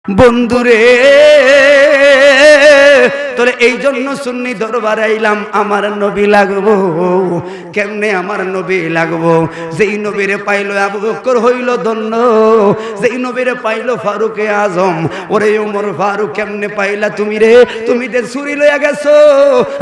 বন্ধুরে তোরে এই জন্য সুন্নি দরবারে আইলাম, আমার নবী লাগবো। কেমনে আমার নবী লাগবো? যেই নবীরে পাইলো আবু বকর হইল ধন্য, যেই নবীরে পাইলো ফারুকে আজম। ওরে ওমর ফারুক কেমনে পাইলা তুমি রে? তুমি যে ছুরি লইয়া গেছো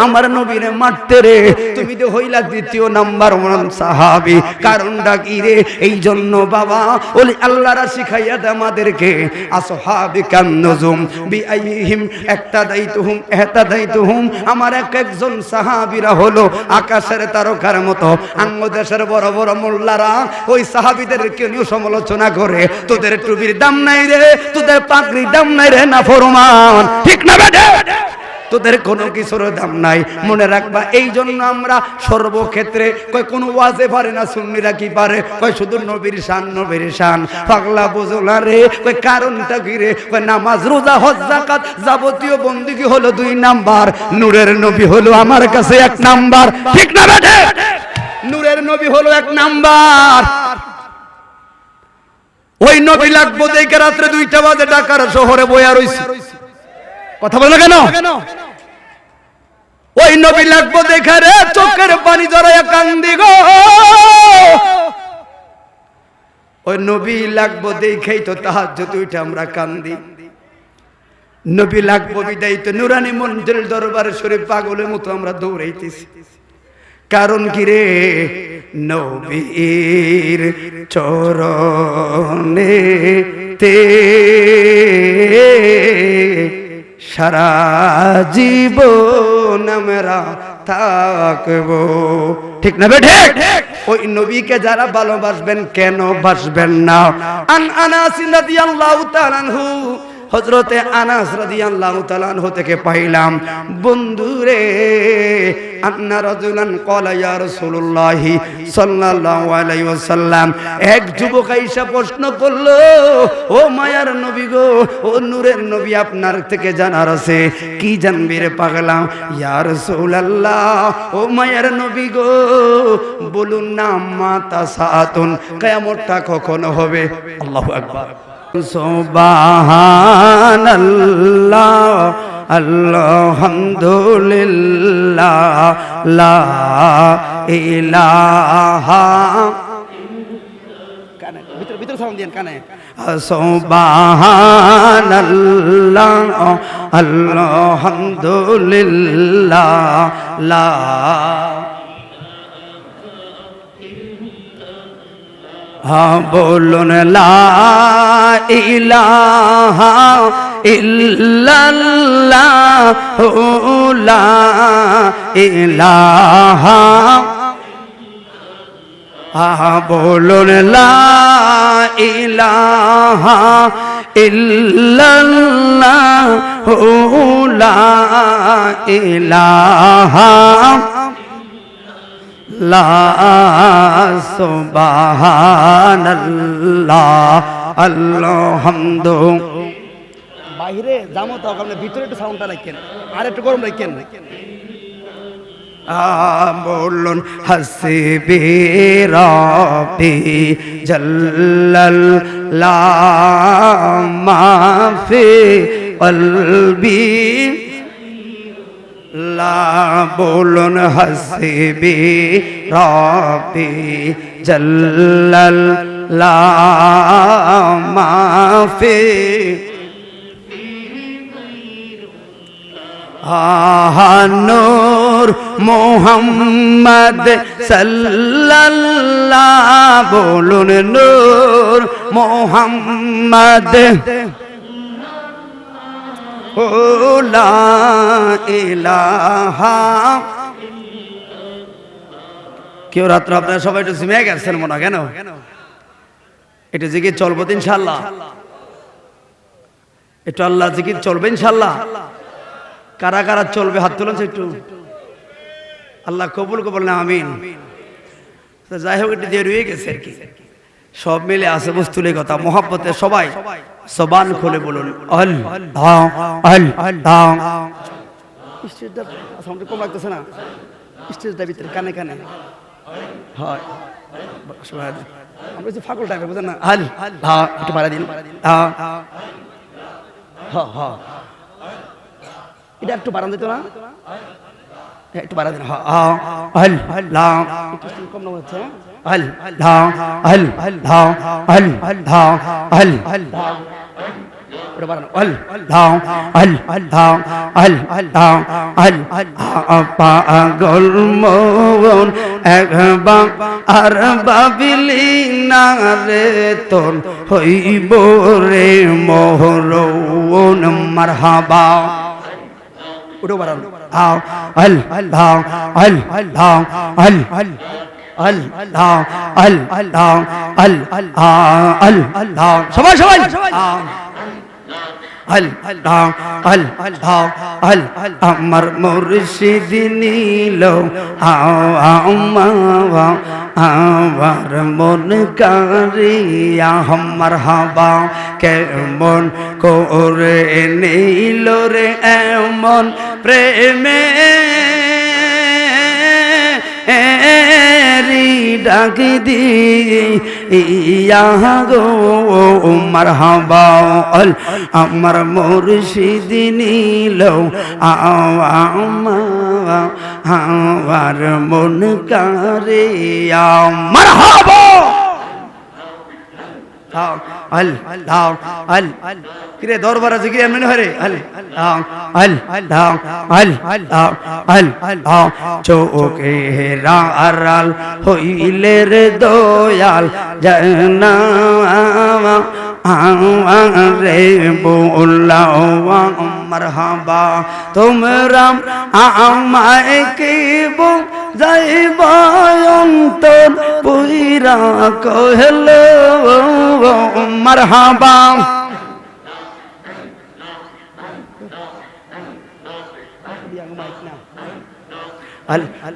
আমার নবীরে মারতে রে, তুমি যে হইলা দ্বিতীয় নাম্বার ওয়ান সাহাবী। কারণটা কি রে? এই জন্য বাবা ওলি আল্লাহরা শিখাইয়া দেয় আমাদেরকে, আসহাবিকান নুজুম বিআইহিম একতাদাইতুহুম এহতাদাইতুহুম। আমার এক একজন সাহাবীরা হলো আকাশের তারকার মতো। আঙ্গ দেশের বড় বড় মোল্লারা ওই সাহাবীদেরকে নিয়ে সমালোচনা করে, তোদের টুপির দাম নাই রে, তোদের পাগড়ির দাম নাই রে নাফরমান, ঠিক না বেঠে? তোদের কোনো কিছুর দাম নাই। মনে রাখবা, এই জন্য আমরা সর্বক্ষেত্রে কয় কোনো ওয়াজে পারে না, সুন্নিরা কি পারে? কয় শুধু নবীর শান, নবীর শান। পাগলা বুঝলা রে? কয় কারণটা কি রে? কয় নামাজ রোজা হজ যাকাত যাবতীয় বন্দেগী হলো 2 নাম্বার, নূরের নবী হলো আমার কাছে 1 নাম্বার, ঠিক না বেঠে? নূরের নবী হলো 1 নাম্বার। ওই নবী লাগবো দেখে রাত্রে 2টা বাজে ঢাকার শহরে বইয়া রইছে। কথা বলে কেন? ওই নবী লাগবো দেখে রে চোখের পানি জড়াইয়া কান্দি গো। ওই নবী লাগবো দেখেই তো তাহাজ্জুদ উঠে আমরা কান্দি। নবী লাগবো বিদায় তো নুরানি মঞ্জিল দরবার শরীফ পাগলের মতো আমরা দৌড়াইতেছি। কারণ কি রে? নবীর চরণেতে সারা জীবন আমরা থাকবো, ঠিক না বেঠে? ওই নবীকে যারা ভালোবাসবেন, কেন বাসবেন না? আনাস রাদিয়াল্লাহু তাআলা আনহু, হযরতে আনাস রাদিয়াল্লাহু তাআলা আনহু থেকে পাইলাম, বন্ধুরে আন্না রাজুলান ক্বালা ইয়া রাসূলুল্লাহ সাল্লাল্লাহু আলাইহি ওয়াসাল্লাম। এক যুবক আইসা প্রশ্ন করলো, ও মায়ার নবী গো, ও নূরের নবী, আপনার থেকে জানার আছে। কি জানবি রে পাগলা? ইয়া রাসূলুল্লাহ, ও মায়ার নবী গো, বলুন না মাতা সাআতুন, কিয়ামতটা কখন হবে? আল্লাহু আকবার। সুবহানাল্লাহ আলহামদুলিল্লাহ লা ইলাহা, কানে ভিতর সাউন্ড দেন কানে। সুবহানাল্লাহ আলহামদুলিল্লাহ লা বলুন লা ইলাহা ইল্লাল্লাহ লা ইলাহা, বলুন লা ইলাহা ইল্লাল্লাহ লা ইলাহা লা সুবহানাল্লাহ আলহামদুলিল্লাহ। বাইরে যাবো তো, আপনি ভিতরে একটু সাউন্ডটা রাখেন, আর একটু গরম রাখেন। বলুন হাসবি রাব্বি জাল্লাল্লাহ মা ফি কলবি লা, বলুন হাসবি রাব্বি জাল্লাল্লাহ মা ফি নূর মুহাম্মদ সাল্লাল্লাহ, বলুন নূর মুহাম্মদ লা ইলাহা। কেউ রাত্র আপনারা সবাই একটু জিমে গেছেন মনে হয়, কেন? একটু জিকির চলবো ইনশাআল্লাহ, একটু আল্লাহ জিকির চলবে ইনশাআল্লাহ। কারা কারা চলবে হাত তুলেন একটু, আল্লাহ কবুল কবুল না আমিন। যাই হোক, একটু দেরি হয়ে গেছে আর কি, সব মিলে আছে বস্তুলে কথা মোহাব্বতে। সবাই জবান খুলে বলুন আল্লাহ আল্লাহ। স্টেজটা সাউন্ড কম লাগতেছে না? স্টেজটা ভিতরে কানে কানে হয়, আমরা যে ফাগল টাইপের বুঝেন না? একটু পাড়া দিন। হ্যাঁ হ্যাঁ এটা একটু বাড়ান দিত না, একটু বাড়া দিন। আল্লাহ একটু কম না হচ্ছে। আল্লাহ আল্লাহ আল্লাহ আল্লাহ ওটা বাড়ানো। আল্লাহ আল্লাহ আল্লাহ আল্লাহ পাগল মন একবার আর ভাবিলি না রে তোর হইব রে মোহরন মারহাবা। ওটা বাড়ানো। আল্লাহ আল্লাহ আল্লাহ আল্লাহ আল্লাহ সবাই সবাই আল্লাহ আল্লাহ আমার মুর্শিদ নীল আমার মন কারিয়া মারহাবা। কেমন করে নীল রে এমন প্রেমে ডাক দি ইয়া গো মারহাবা। আমার মুর্শিদ নীল আমার মন কারিয়া মারহাবা। আল্লাহ কিরে দরবার আছে কি এমনি হরে। আল্লাহ চোখে আড়াল হইলে রে দয়াল জানা রে বললাও মারহাবা। তোমরা আমায় কি যাইব অন্তর পুইরা কহল মারহাবা।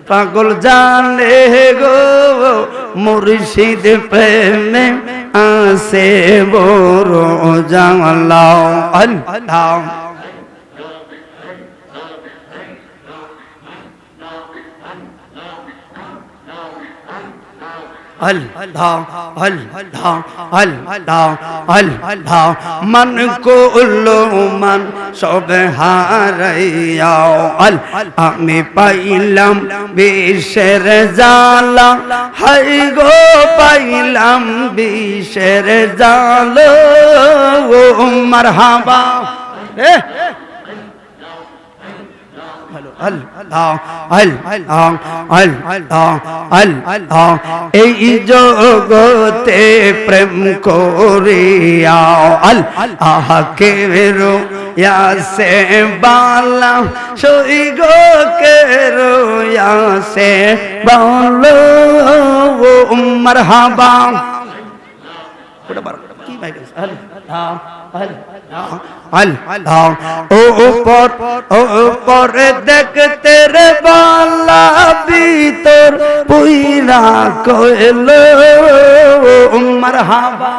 পাগল জানে গো মুর্শিদ প্রেমে আসে বড় জানলা। আল্লাহ আল্লাহ আল্লাহ আল্লাহ আল্লাহ মন কুল্লু মান সব হারাইয়া আমি পাইলাম বিষের জালা। হাই গো পাইলাম বিষের জালা মারহাবা। এই জগতে প্রেম করিয়া আহাকে রোয়াসে বালা সই গো কে রোয়াসে বালা মারহাবা। কি ভাই উপর দেখতে রে বালা ভিতর পুইরা কইল মারহাবা।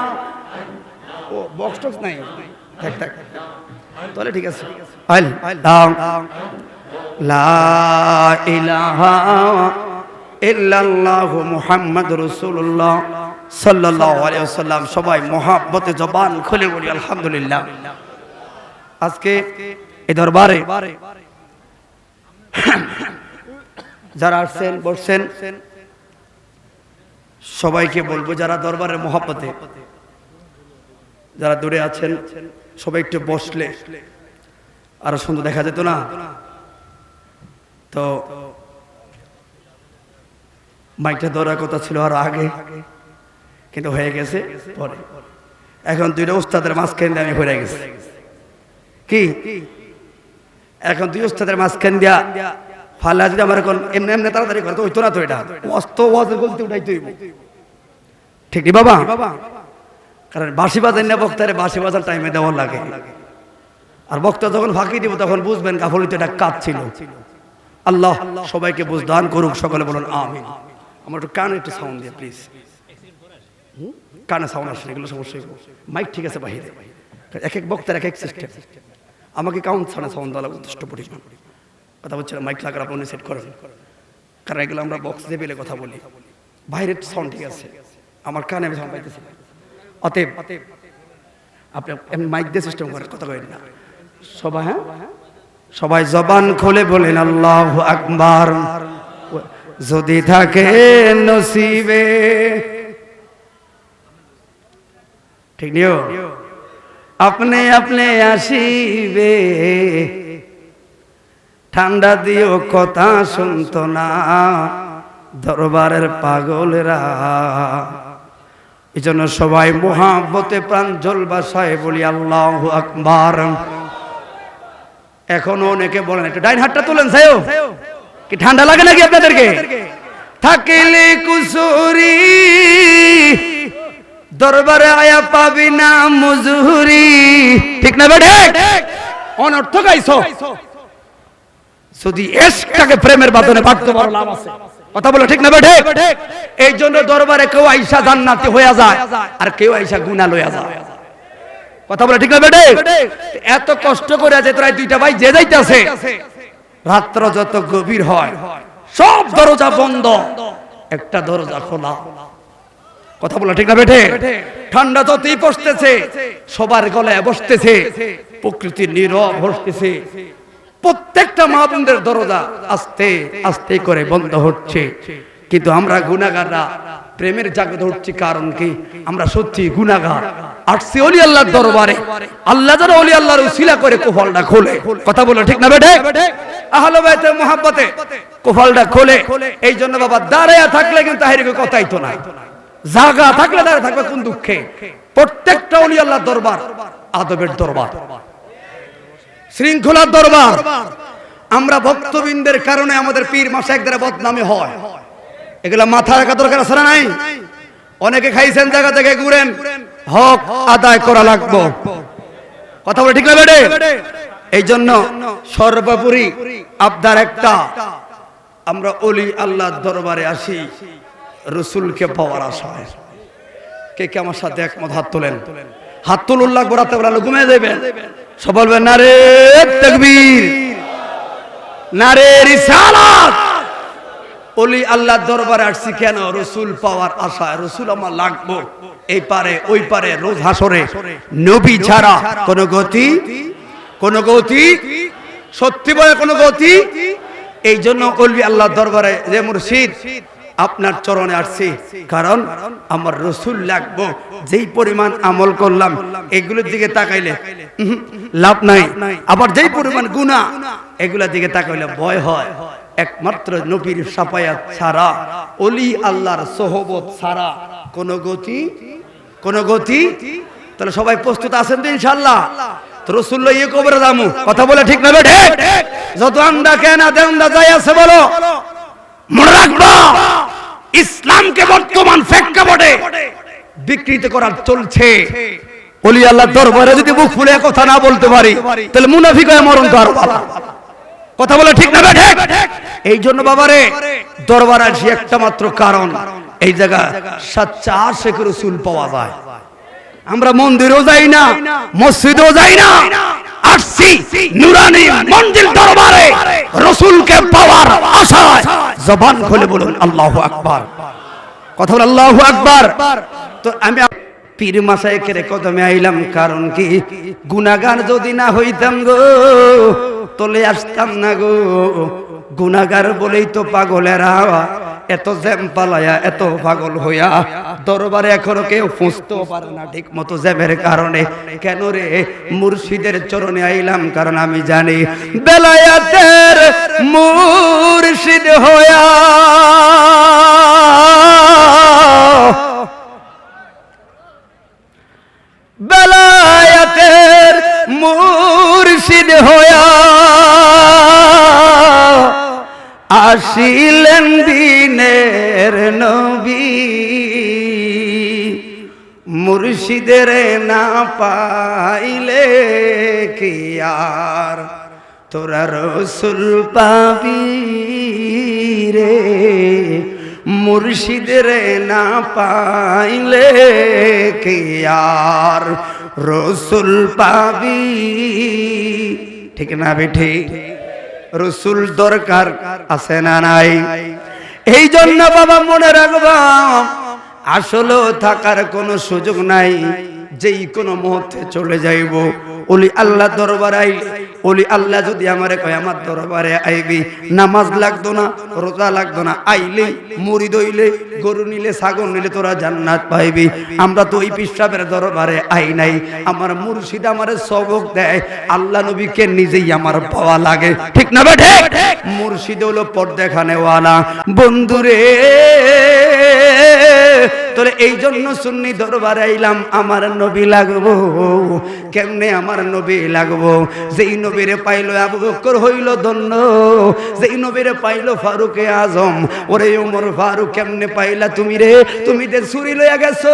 ও বক্স টক্স নাই থাক থাক তাহলে ঠিক আছে। আল্লাহ লা ইলাহা ইল্লাল্লাহু মুহাম্মাদুর রাসূলুল্লাহ সাল্লাল্লাহু আলাইহি ওয়াসাল্লাম। সবাই মহব্বতে জবান খুলে বলি আলহামদুলিল্লাহ। আজকে এই দরবারে যারা আসছেন বসছেন সবাইকে বলবো, যারা দরবারের মহব্বতে, যারা দূরে আছেন সবাই একটু বসলে আরো সুন্দর দেখা যেত না। তো মাইকটা ধরার কথা ছিল আর আগে, কিন্তু হয়ে গেছে পরে। এখন দুইটা উস্তাদের মাঝখান দিয়ে আমি হয়ে গেছি। কি এখন দুই উস্তাদের মাঝখান দিয়া ফালা যদি আমার এখন এমনি এমনি তাড়াতাড়ি করতে হইতো না। তো এটা অস্ত ওয়াজের গলতি উঠাইতে হইব, ঠিক নেই বাবা? কারণ বাঁশি বাজার না বক্তারে বাঁশি বাজার টাইমে দেওয়ার লাগে। আর বক্তা যখন ফাঁকি দিব তখন বুঝবেন গাফলিতে এটা কাজ ছিল। আল্লাহ সবাইকে বুঝদান করুক, সকলে বলুন আমিন। আমার একটু কানে একটু সাউন্ড দিয়ে প্লিজ। কানে সাউন্ড আসে এগুলো সমস্যা। মাইক ঠিক আছে বাহিরে, এক এক বক্তার এক এক সিস্টেম। আমাকে কাউন্ট ছাড়া সাউন্ড দেওয়া যথেষ্ট পরিমাণ কথা বলছিল। মাইক লাগার আপনি সেট করেন, কারণ এগুলো আমরা বক্স দিয়ে পেলে কথা বলি। বাইরের সাউন্ড ঠিক আছে, আমার কানে আমি সাউন্ড পাইতেছি। অতএব আপনি মাইক দিয়ে সিস্টেম করেন, কথা করেন না। সবাই হ্যাঁ সবাই জবান খুলে বলেন আল্লাহু আকবার। যদি থাকে নসিবে, ঠিক নিও, আপনি আপনি আসিবে, ঠান্ডা দিও কথা শুনতো না দরবারের পাগলেরা। এই জন্য সবাই মুহাব্বতে প্রাণ জল বাসায় বলি আল্লাহু আকবার। এখনো অনেকে বলেন একটু ডাইন হাতটা তুলেন সাইও, কি ঠান্ডা লাগে নাকি আপনাদেরকে? থাকিলে কুসুরি দরবারে আয়া পাবি না মজুরি, ঠিক না বেঠে? অনর্থ গাইছো, যদি এশকাকে প্রেমের বাঁধনে বাঁধতে পারো লাভ আছে, কথা বলো ঠিক না বেঠে? এই জন্য দরবারে কেউ আইসা জান্নাতি হয়ে যায় আর কেউ আইসা গুনাহ লইয়া যায়, কথা বলে ঠিক না বেটে? এত কষ্ট করে আছে তোরা দুইটা ভাই যে যাইতেছে, রাত্র যত গভীর হয় সব দরজা বন্ধ, একটা দরজা খোলা, কথা বলে ঠিক না বেটে? ঠান্ডা যতই পড়তেছে সবার গলায় বসতেছে, প্রকৃতি নীরব বসতেছে, প্রত্যেকটা মা বোনদের দরজা আস্তে আস্তে করে বন্ধ হচ্ছে। কিন্তু আমরা গুনাহগাররা প্রেমের জাগে ধরছি, কারণ কি? আমরা সত্যি গুনাহগার। আসছি ওলি আল্লাহর দরবারে, আল্লাহ যারা ওলি আল্লাহর উসিলা করে কুফলটা খোলে, কথা বলো ঠিক না বেটে? আহলে বাইতের মুহাব্বতে কুফলটা খোলে। এই জন্য বাবা দাঁড়ায়া থাকলে কিন্তু তাহিরকে কথাই তো নাই, জায়গা থাকলে দাঁড়ায় থাকবে কোন দুঃখে? প্রত্যেকটা ওলি আল্লাহর দরবার আদবের দরবার, শৃঙ্খলার দরবার। আমরা ভক্তবৃন্দের কারণে আমাদের পীর মাশায়েখদের বদনামি হয়, এগুলা মাথা রাখা দরকার আছে না নাই? অনেকে খাইছেন জায়গা থেকে ঘুরেন, হক আদায় করা লাগবে, কথা বলে ঠিক না বেটে? এই জন্য সর্বোপরি আবদার একটা, আমরা ওলি আল্লাহর দরবারে আসি রাসূলকে পাওয়ার আশায়। কে কে আমার সাথে একমত? হাত তোলেন, হাত তুলুন, লাগবে রাতে বেলা ঘুমিয়ে যাবেন, সব বলবেন নারে তাকবীর, নারে রিসালাত। ওলি আল্লাহর দরবারে আসছি কেন? রাসূল পাওয়ার আশায়, রাসূল আমার লাগবো এই পারে ওই পারে, রোজ হাসরে নবী ছাড়া কোনো গতি, কোনো গতি, সত্যি বলে কোনো গতি। এই জন্য ওলি আল্লাহর দরবারে যে মুর্শিদ আপনার চরণে আসছি, কারণ আমার রাসূল লাগবো। যেই পরিমাণ আমল করলাম এগুলোর দিকে তাকাইলে লাভ নাই, আবার যেই পরিমাণ গুনাহ এগুলোর দিকে তাকাইলে ভয় হয়। একমাত্র নবীর শাফায়াত ছাড়া, ওলি আল্লাহর সোহবত ছাড়া কোনো গতি, কোনো গতি। তাহলে সবাই প্রস্তুত আছেন তো ইনশাআল্লাহ? তো রাসূল লইয়ে কবরে যামু, কথা বলে ঠিক না বেঠে? যত আন্দা কেন আন্দা যাই আছে বলো, মনে রাখবা ইসলামকে বর্তমান প্রেক্ষাপটে বিকৃত করার চলছে। ওলি আল্লাহর দরবারে যদি মুখ খুলে কথা না বলতে পারি তাহলে মুনাফিক হয়ে মরণ তো আরো ভালো, কথা বলে ঠিক না বেঠে? এই জন্য বাবারে দরবারে আসি একটা মাত্র কারণ, এই জায়গা সচ্চা আশিক রাসূল পাওয়া যায়। আমরা মন্দিরেও যাই না, মসজিদেও যাই না, আসছি নুরানি মঞ্জিল দরবারে রাসূলকে পাওয়ার আশায়। জবান খুলে বলুন আল্লাহু আকবার, কথা বলে আল্লাহু আকবার। তো আমি পীর মাশায়েখের কদমে আইলাম, কারণ কি? গুনাহগার যদি না হইতাম গো তলে আসতাম না গো। গুনাহগার বলেই তো পাগলেরা এত জ্যাম পালায়া, এত পাগল হইয়া দরবারে এখনো কেউ পৌঁছতেও পারে না ঠিক মতো জ্যামের কারণে। কেন রে? মুর্শিদের চরণে আইলাম, কারণ আমি জানি বেলায়েতের মুর্শিদ হইয়া বেলায়েতের মুর্শিদ হইয়া আসিলেন দিনের নবী। মুর্শিদের না পাইলে কি আর তোরা রাসূল পাবি রে? মুর্শিদের না পাইলে কি আর রাসূল পাবি, ঠিক না বেঠি? রাসূল দরকার আছে না নাই? এই জন্য বাবা মনে রাখবা, আসলে থাকার কোনো সুযোগ নাই, যেই কোনো মুহূর্তে চলে যাইব। ওলি আল্লাহ দরবার আইলে ওলি আল্লাহ যদি আমারে কয় আমার দরবারে আইবি, নামাজ লাগতো না, রোজা লাগতো না, আইলে মুরিদ হইলে, গরু নিলে, ছাগল নিলে তোরা জান্নাত পাইবি। আমরা তো ওই পিসাবের দরবারে আই নাই। আমার মুর্শিদ আমারে সবক দেয়, আল্লাহ নবীকে নিজেই আমার পাওয়া লাগে, ঠিক না বেঠে? মুর্শিদ হলো পর্দাখানেওয়ালা। বন্ধুরে তোরে এই জন্য সুন্নি দরবারে আইলাম, আমার নবী লাগবো। কেমনে আমার নবী লাগবো? যেই নবীরে পাইলো আবু বকর হইল ধন্য, যেই নবীরে পাইলো ফারুকে আজম। ওরে ওমর ফারুক কেমনে পাইলা তুমি রে? তুমি যে ছুরি লইয়া গেছো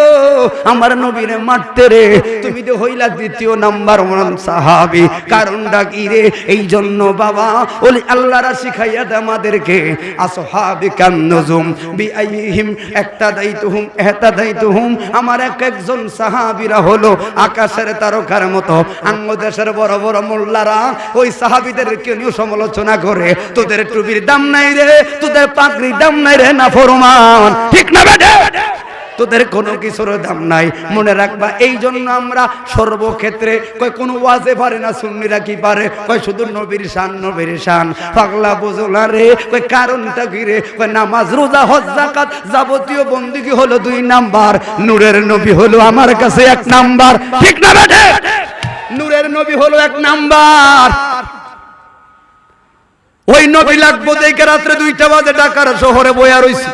আমার নবীরে মারতে রে, তুমি যে হইলা দ্বিতীয় নাম্বার 1 সাহাবী। কারণটা কি রে? এই জন্য বাবা ওলি আল্লাহরা শিখাইয়া দেয় আমাদেরকে, আসহাবিকান নুজুম বিআইহিম ইক্তাদাইতুহুম ইহতাদাইতুহুম। আমার এক একজন সাহাবীরা হলো আকাশের তারকার মতো। আঙ্গ দেশের বড় বড় মোল্লারা ওই সাহাবীদেরকে নিয়ে সমালোচনা করে, তোদের টুপির দাম নাই রে, তোদের পাগড়ির দাম নাই রে নাফরমান, ঠিক না বেটা? তোদের কোনো কিছুর দাম নাই। মনে রাখবা, এই জন্য আমরা সর্বক্ষেত্রে কয় কোনো ওয়াজে পারে না, সুন্নিরা কি পারে? কয় শুধু নবীর শান, নবীর শান। পাগলা বুঝলা রে? কয় কারণটা কি রে? কয় নামাজ, রোজা, হজ, যাকাত যাবতীয় বন্দেগী হলো 2 নাম্বার, নূরের নবী হলো আমার কাছে 1 নাম্বার, ঠিক না বেটা? নূরের নবী হলো 1 নাম্বার। ওই নবী লাগবো দেখে রাত্রে 2টা বাজে ঢাকার শহরে বইয়া রইছে।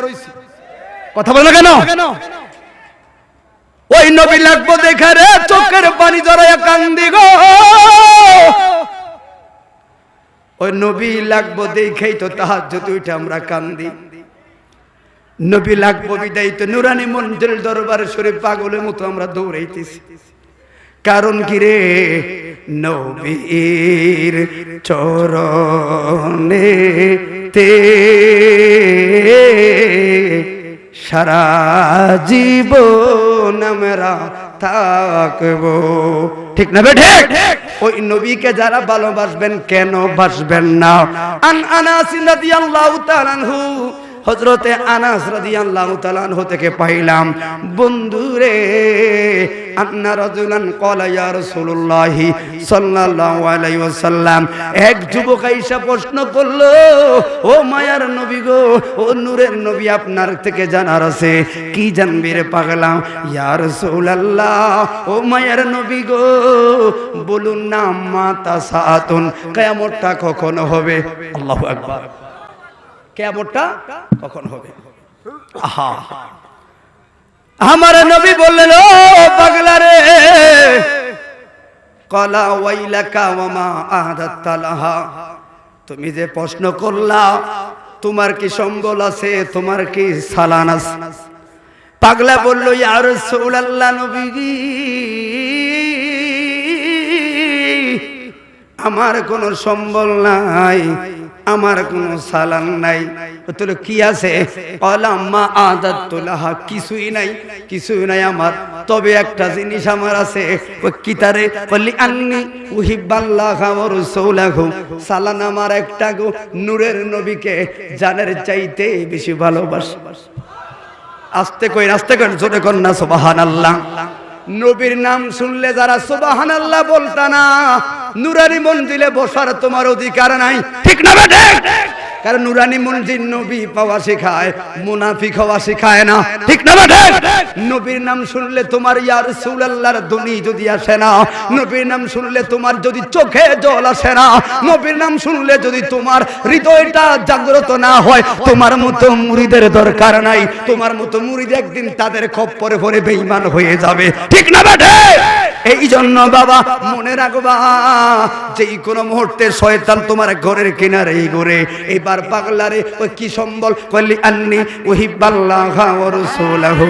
কথা বলে কেন? ওই নবী লাগবো দেখে রে চোখের পানি জড়াইয়া কান্দি গো। ওই নবী লাগবো দেখেই তো তাহাজ্জুদ উঠে আমরা কান্দি। নবী লাগবো বিদায় তো নুরানি মঞ্জিল দরবার শরীফ পাগলের মতো আমরা দৌড়াইতেছি। কারণ কি রে? নবীর চরণেতে সারা জীবন আমরা থাকবো, ঠিক না বেঠে? ওই নবীকে যারা ভালোবাসবেন, কেন বাসবেন না? আনাস রাদিয়াল্লাহু তাআলা আনহু, হযরতে আনাস রাদিয়াল্লাহু তাআলা আনহু থেকে পাইলাম, বন্ধুরে আন্না রাজুলান ক্বালা ইয়া রাসূলুল্লাহি সাল্লাল্লাহু আলাইহি ওয়াসাল্লাম। এক যুবক আইসা প্রশ্ন করলো, ও মায়ার নবী গো, ও নূরের নবী, আপনার থেকে জানার আছে। কি জানবি রে পাগলা? ইয়া রাসূলুল্লাহ, ও মায়ার নবী গো, বলুন না মাতা সাআতুন, কিয়ামতটা কখন হবে? আল্লাহু আকবার। কিয়ামতটা কখন হবে? আহা, আমার নবী বললেন, ও পাগলা রে, ক্বালা ওয়াইলাকা ওয়া মা আহাদাতা লাহা। তুমি যে প্রশ্ন করলা, তোমার কি সম্বল আছে? তোমার কি সালান আছে? পাগলা বলল, ইয়া রাসূলুল্লাহ, নবী আমার কোনো সম্বল নাই, আমার কোনো সালান নাই। তোর কি আছে? আলাম্মা আদাতুল্লাহ, কিছুই নাই, কিছুই নাই আমার। তবে একটা জিনিস আমার আছে। কি তারে? বলি আন্নি উহিব্বাল্লাহ ওয়া রাসূলাহু। সালান আমার একটা গো, নূরের নবীকে জানের চাইতে বেশি ভালোবাসি। আস্তে কই, আস্তে কই, জোরে কর না সুবহানাল্লাহ। নবীর নাম শুনলে যারা সুবহানাল্লাহ বলতা না, নুরানি মঞ্জিলে বসার তোমার অধিকার নাই, ঠিক না বেঠে? কারণ নুরানি মঞ্জিল নবী পাওয়া শেখায়, মুনাফিক হওয়া শেখায় না, ঠিক না বেঠে? নবীর নাম শুনলে তোমার ইয়া রাসূলুল্লাহর ধ্বনি যদি আসে না, নবীর নাম শুনলে তোমার যদি চোখে জল আসে না, নবীর নাম শুনলে যদি তোমার হৃদয়টা জাগ্রত না হয়, তোমার মতো মুরিদের দরকার নাই। তোমার মতো মুরিদ একদিন তাদের খপ্পরে পড়ে বেঈমান হয়ে যাবে, ঠিক না বেঠে? এই জন্য বাবা মনে রাখবা, যেই কোনো মুহূর্তে শয়তান তোমার ঘরের কিনারে ঘুরে। এবার পাগলারে ওই কি সম্বল? কলি আন্নি উহিব্বাল্লাহ ওয়া রাসূলাহু।